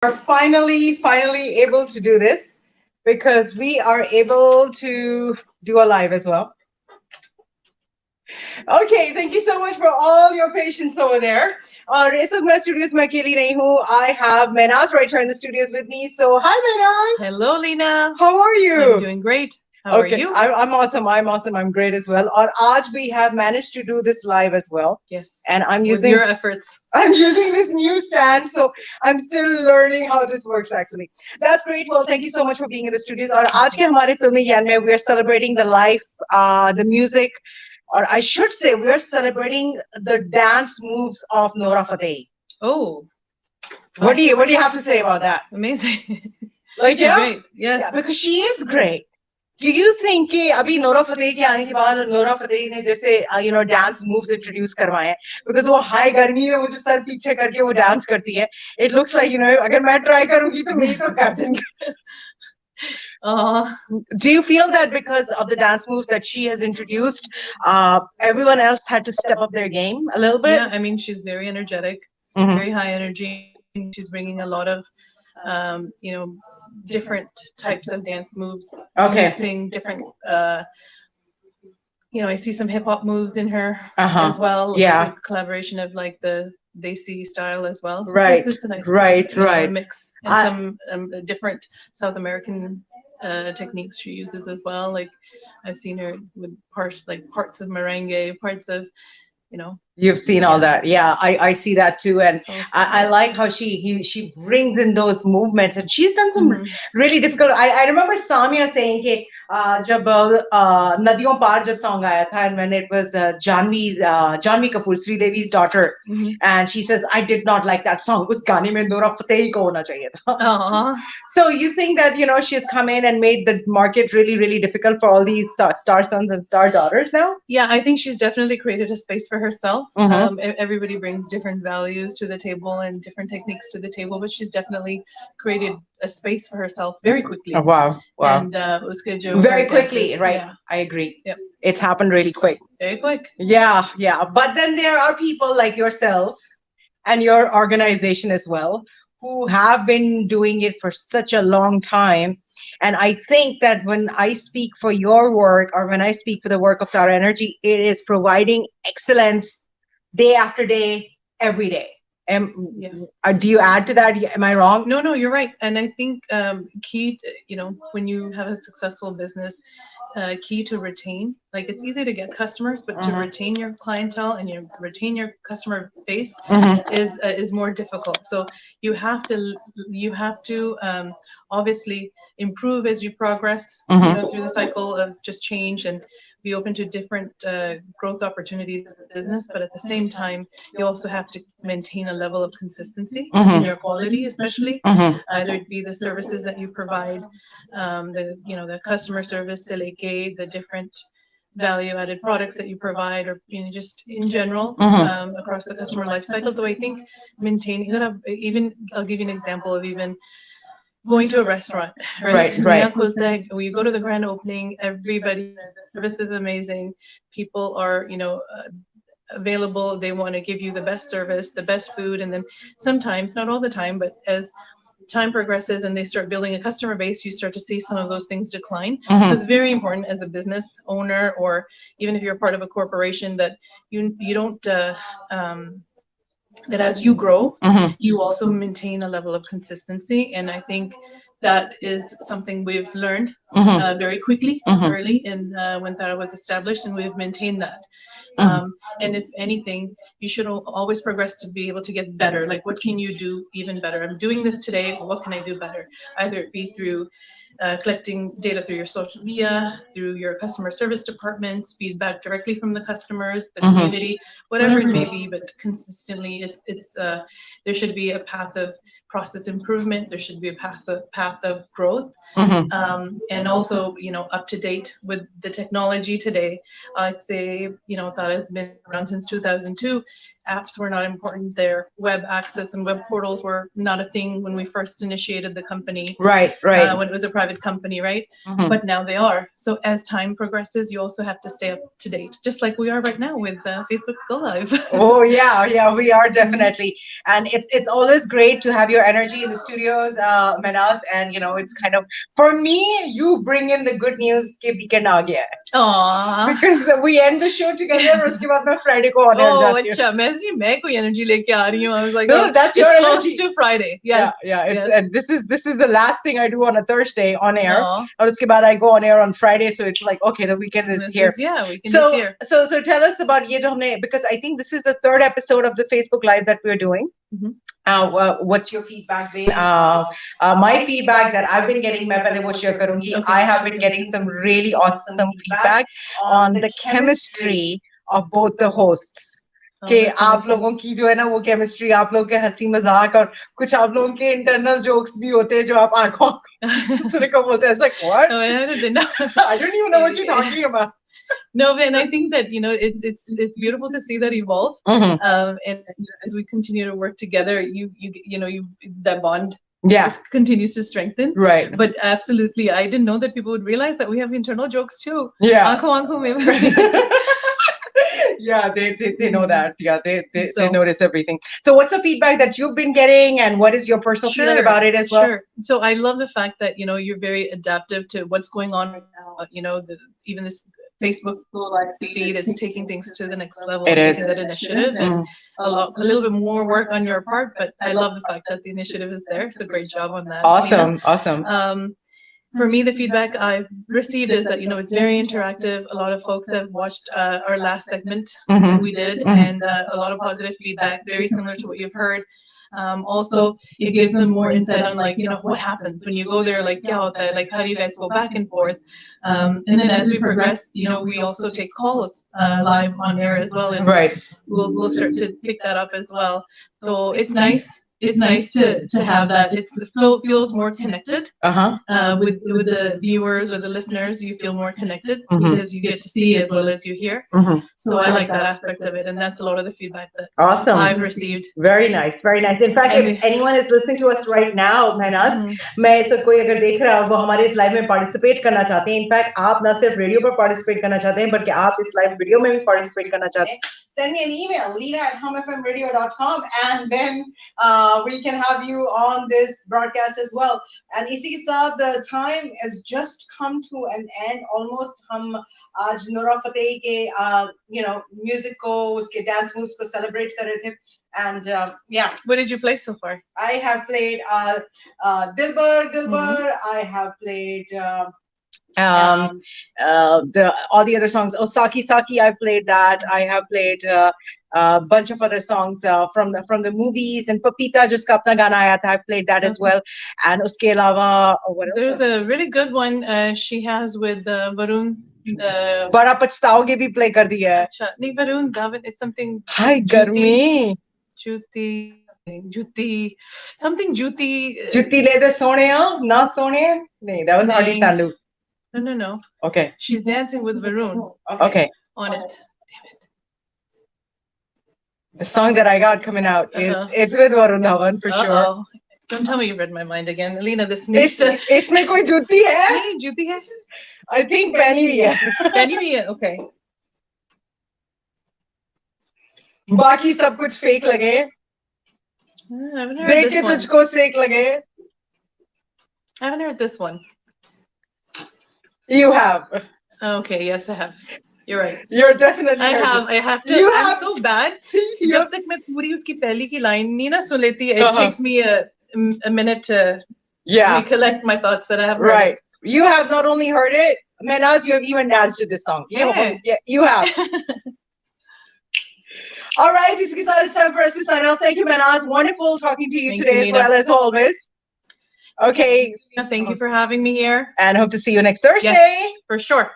are finally able to do this because we are able to do a live as well. Okay, thank you so much for all your patience over there. इस वक्त मैं studios में अकेली नहीं हूँ. I have Mehnaz right here in the studios with me. So hi Mehnaz. Hello, Leena. How are you? I'm doing great. How are you? I'm awesome. I'm awesome. I'm great as well. और आज we have managed to do this live as well. Yes. And I'm With using your efforts. I'm using this new stand, so I'm still learning how this works actually. That's great. Well, thank you so much for being in the studios. और आज के हमारे फिल्मी ज्ञान में we are celebrating the life, the music, or I should say we are celebrating the dance moves of Nora Fatehi. Oh. What do you have to say about that? Amazing. Like yeah, Great. Yes. yeah, because she is great. Do you think कि अभी Nora Fatehi के आने के बाद Nora Fatehi ने जैसे dance moves introduce करवाए हैं बिकॉज वो हाई गर्मी में वो जो सर पीछे करके वो डांस करती है इट लुक्स लाइक अगर मैं ट्राई करूंगी तो मेरी तो कर देंगे Do you feel that because of the dance moves that she has introduced, everyone else had to step up their game a little bit? Yeah, I mean, she's very energetic, very high energy. She's bringing a lot of, different types of dance moves. Okay. Mixing different, I see some hip hop moves in her as well. Yeah. Collaboration of like the Desi style as well. So Right. It's a nice Right. mix. And some different South American techniques she uses as well. Like I've seen her with parts of merengue, parts of, You've seen all that. Yeah, I see that too. And I like how she brings in those movements and she's done some really difficult. I remember Samia saying कि जब नदियों पार जब song आया था and when it was Janvi Kapoor, Sridevi's daughter, and she says I did not like that song. उस गाने में Nora Fatehi को होना चाहिए था. So you think that she's come in and made the market really difficult for all these star sons and star daughters now? Yeah, I think she's definitely created a space for herself. Everybody brings different values to the table and different techniques to the table, but she's definitely created a space for herself very quickly. Oh, wow. And उसके जो very quickly, right? Yeah. I agree. Yep. It's happened really quick. Very quick. Yeah. But then there are people like yourself and your organization as well who have been doing it for such a long time. And I think that when I speak for your work or when I speak for the work of Tara Energy, it is providing excellence day after day, every day. Do you add to that? Am I wrong? No, you're right. And I think key, when you have a successful business, key to retain, like it's easy to get customers, but to retain your clientele and retain your customer base is more difficult. So you have to obviously improve as you progress through the cycle of just change and be open to different growth opportunities as a business, but at the same time, you also have to maintain a level of consistency in your quality, especially either it be the services that you provide, the customer service, the different value-added products that you provide, or just in general across the customer life cycle. So I think maintaining, I'll give you an example of even going to a restaurant, right? When you go to the grand opening, everybody, the service is amazing. People are, available. They want to give you the best service, the best food. And then sometimes, not all the time, but as time progresses and they start building a customer base, you start to see some of those things decline. So it's very important as a business owner, or even if you're part of a corporation, that you don't, that as you grow, you also maintain a level of consistency. And I think that is something we've learned very quickly, early in when Tara was established, and we've maintained that. And if anything, you should always progress to be able to get better. Like, what can you do even better? I'm doing this today, but what can I do better? Either it be through collecting data through your social media, through your customer service departments, feedback directly from the customers, the community, whatever it may be, but consistently, it's there should be a path of process improvement. There should be a path of growth, and also, up to date with the technology today. I'd say, Tara has been around since 2002. apps were not important there. Web access and web portals were not a thing when we first initiated the company. Right. When it was a private company, right? But now they are. So as time progresses, you also have to stay up to date, just like we are right now with Facebook Go Live. Oh yeah, we are definitely, and it's always great to have your energy in the studios, Mehnaz, and it's kind of, for me, you bring in the good news ke weekend aa gaya hai. Aww. Because we end the show together और उसके बाद मैं Friday को on air जाती हूँ. अच्छा, मैं कोई energy लेके आ रही हूँ. I was like, no, that's your it's close energy. to Friday. Yes. Yeah. And this is the last thing I do on a Thursday on air. Aww. और उसके बाद I go on air on Friday, so it's like, okay, the weekend is here. Weekend is here. So tell us about ये जो हमने, because I think this is the third episode of the Facebook Live that we're doing. What's your feedback been? My feedback that I've been getting, मैं पहले वो share करूँगी. Okay. I have been getting some really awesome feedback on the chemistry of both the hosts. कि आप लोगों की जो है ना वो केमिस्ट्री, आप लोगों के हंसी मजाक और कुछ आप लोगों के इंटरनल जोक्स भी होते हैं जो आप आंखों दूसरे को बोलते हैं. It's like, what? I don't even know what you're talking about. No, and I think that it's beautiful to see that evolve. And as we continue to work together, you that bond continues to strengthen. Right. But absolutely, I didn't know that people would realize that we have internal jokes too. Yeah. Aankhon mein. Yeah, they know that. Yeah, they notice everything. So what's the feedback that you've been getting, and what is your personal feeling about it as well? Sure. So I love the fact that you're very adaptive to what's going on right now. Even this Facebook Live feed is taking things to the next level. It is that initiative, and a little bit more work on your part. But I love the fact that the initiative is there. So great job on that. Awesome. For me, the feedback I've received is that it's very interactive. A lot of folks have watched our last segment that we did, and a lot of positive feedback, very similar to what you've heard. Also, it gives them more insight on what happens when you go there, kya hota hai, how do you guys go back and forth. And then as we progress, we also take calls live on air as well, and we'll start to pick that up as well. So it's nice. It's nice to have that. It feels more connected with the viewers or the listeners. You feel more connected because you get to see as well as you hear. So I like that aspect of it, and that's a lot of the feedback that I've received. Very nice, very nice. In fact, if anyone is listening to us right now, Mehnaz, मैं सब कोई अगर देख रहा है वो हमारे इस लाइव में participate करना चाहते हैं. In fact, आप ना सिर्फ रेडियो पर participate करना चाहते हैं, बल्कि आप इस लाइव वीडियो में भी participate करना चाहते हैं. Send me an email, leena@humfmradio.com, and then we can have you on this broadcast as well. And इसी के साथ the time has just come to an end. Almost हम आज Nora Fatehi के music को, उसके dance moves को celebrate कर रहे थे. And yeah. What did you play so far? I have played Dilbar. I have played all the other songs. Oh, Saki, I've played that. I have played a bunch of other songs from the movies, and Papita jiska apna gana aaya tha, I've played that as well. And uske alawa, what else? There's a really good one she has with Varun. Bada Pachtaoge bhi play kar diya hai. Acha, nahi Varun, Gavin, it's something. Hi, Garmi. Juti, something Juti. Juti le de sone na sone. No, that was Hardy Sandu. No. Okay. She's dancing with Varun. Okay. On it. Damn it. The song that I got coming out it's with Varun Dhawan for sure. Don't tell me you read my mind again, Leena. This needs to. इसमें कोई जुती है? नहीं, जुती है. I think Penny भी है. Penny भी है. Okay. बाकी सब कुछ fake लगे. देख के तुझको सेक लगे. I haven't heard this one. You have. Okay, yes, I have. You're right. You're definitely. I have to. I'm so bad. जब तक मैं पूरी उसकी पहली की line नहीं ना सुन लेती, it takes me a minute to recollect my thoughts that I have heard. Right. You have not only heard it, Mehnaz, you have even danced to this song. Yeah, you have. All right, it's time for us to sign out. Thank you, Mehnaz. Wonderful talking to you today as well as always. Okay. Thank you for having me here. And hope to see you next Thursday. Yes, for sure.